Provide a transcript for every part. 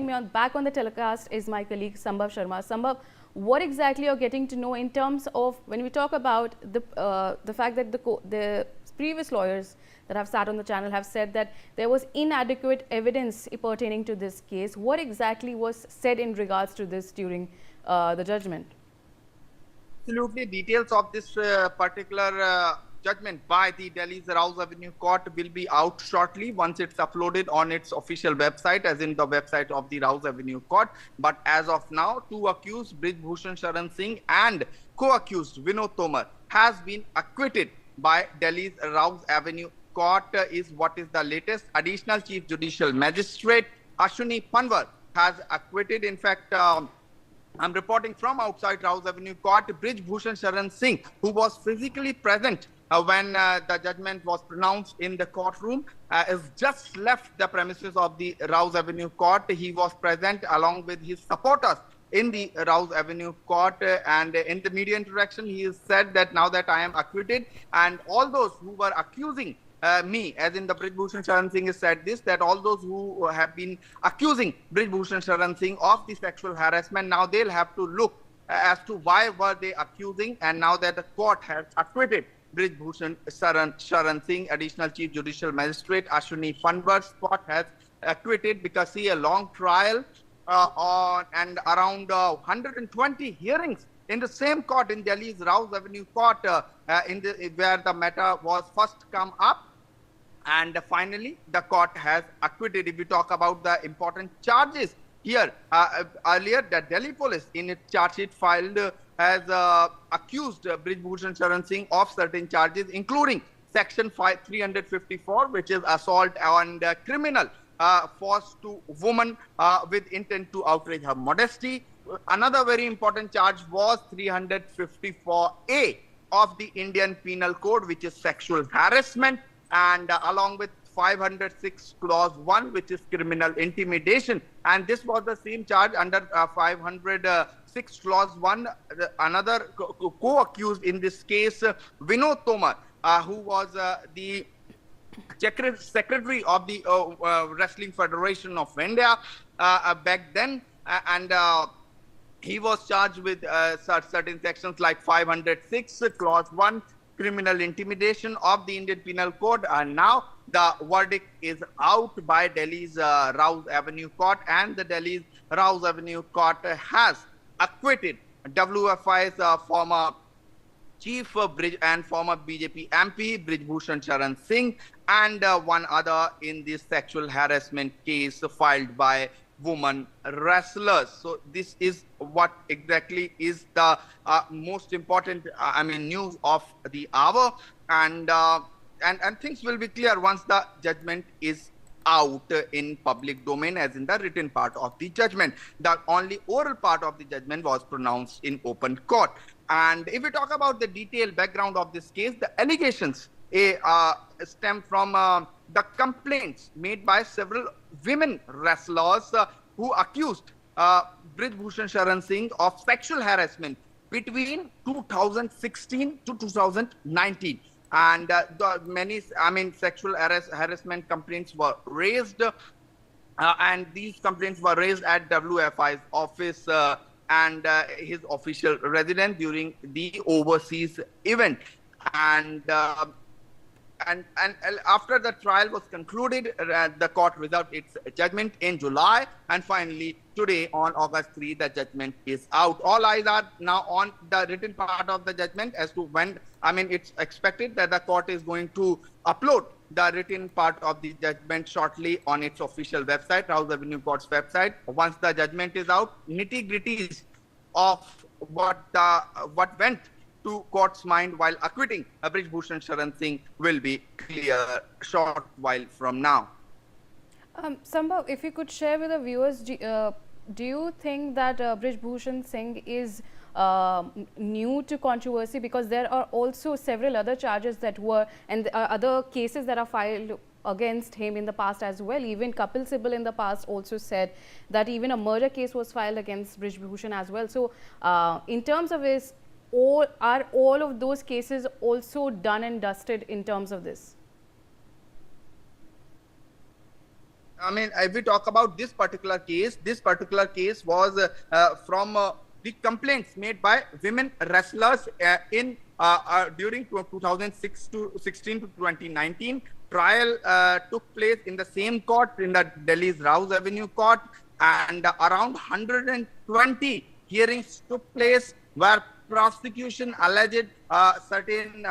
joining me back on the telecast is my colleague Sambhav Sharma. Sambhav, what exactly you're getting to know in terms of when we talk about the fact that the previous lawyers that have sat on the channel have said that there was inadequate evidence pertaining to this case. What exactly was said in regards to this during the judgment? Absolutely, details of this particular judgment by the Delhi's Rouse Avenue Court will be out shortly once it's uploaded on its official website, as in the website of the Rouse Avenue Court. But as of now, two accused, Brij Bhushan Sharan Singh and co-accused Vinod Tomar, has been acquitted by Delhi's Rouse Avenue Court is what is the latest. Additional Chief Judicial Magistrate Ashwini Panwar has acquitted. In fact, I'm reporting from outside Rouse Avenue Court. Brij Bhushan Sharan Singh, who was physically present when the judgment was pronounced in the courtroom, has just left the premises of the Rouse Avenue Court. He was present along with his supporters in the Rouse Avenue Court, and in the media interaction, he has said that now that I am acquitted, and all those who were accusing me, as in the Brij Bhushan Sharan Singh has said this, that all those who have been accusing Brij Bhushan Sharan Singh of the sexual harassment, now they'll have to look as to why were they accusing, and now that the court has acquitted Brij Bhushan Sharan Singh, Additional Chief Judicial Magistrate Ashwini Panwar's court has acquitted because see a long trial and around 120 hearings in the same court in Delhi's Rouse Avenue Court where the matter was first come up. And finally, the court has acquitted. If we talk about the important charges here, earlier the Delhi police in its charge sheet filed has accused Brij Bhushan Sharan Singh of certain charges, including Section 354, which is assault and criminal force to woman with intent to outrage her modesty. Another very important charge was 354A of the Indian Penal Code, which is sexual harassment, and along with 506 clause 1, which is criminal intimidation. And this was the same charge under 506 clause 1. Another co-accused in this case, Vinod Tomar, who was the secretary of the Wrestling Federation of India back then, and he was charged with certain sections like 506 clause 1, criminal intimidation of the Indian Penal Code. And now the verdict is out by Delhi's Rouse Avenue Court, and the Delhi's Rouse Avenue Court has acquitted WFI's former chief and former BJP MP Brij Bhushan Sharan Singh and one other in this sexual harassment case filed by women wrestlers. So this is what exactly is the most important news of the hour, and things will be clear once the judgment is out in public domain, as in the written part of the judgment. The only oral part of the judgment was pronounced in open court. And if we talk about the detailed background of this case, the allegations stem from the complaints made by several women wrestlers who accused Brij Bhushan Sharan Singh of sexual harassment between 2016 to 2019. And many sexual harassment complaints were raised, and these complaints were raised at WFI's office and his official residence during the overseas event. And after the trial was concluded, the court reserved its judgment in July, and finally today on August 3, the judgment is out. All eyes are now on the written part of the judgment as to when. It's expected that the court is going to upload the written part of the judgment shortly on its official website, Rouse Avenue Court's website. Once the judgment is out, nitty-gritties of what went to court's mind while acquitting Brij Bhushan Sharan Singh will be clear short while from now. Sambhav, if you could share with the viewers, do you think that Brij Bhushan Singh is new to controversy, because there are also several other charges that were and other cases that are filed against him in the past as well. Even Kapil Sibal in the past also said that even a murder case was filed against Brij Bhushan as well. So in terms of his, are all of those cases also done and dusted in terms of this? I mean, if we talk about this particular case was from the complaints made by women wrestlers during 2006 to 16 to 2019. Trial took place in the same court, in the Delhi's Rouse Avenue Court, and around 120 hearings took place where prosecution alleged certain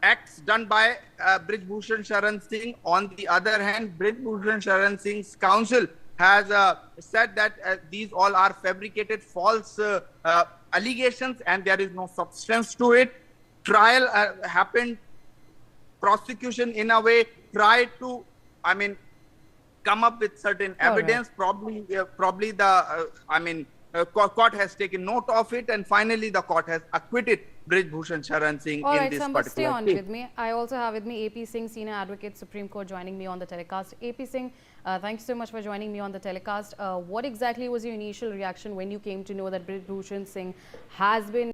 acts done by Brij Bhushan Sharan Singh. On the other hand, Brij Bhushan Sharan Singh's counsel has said that these all are fabricated false allegations and there is no substance to it. Trial happened. Prosecution in a way tried to, come up with certain evidence. Right. Probably the, court has taken note of it, and finally the court has acquitted Brij Bhushan Sharan Singh in this particular stay on case. With me. I also have with me AP Singh, Senior Advocate, Supreme Court, joining me on the telecast. AP Singh, thank you so much for joining me on the telecast. What exactly was your initial reaction when you came to know that Brij Bhushan Singh has been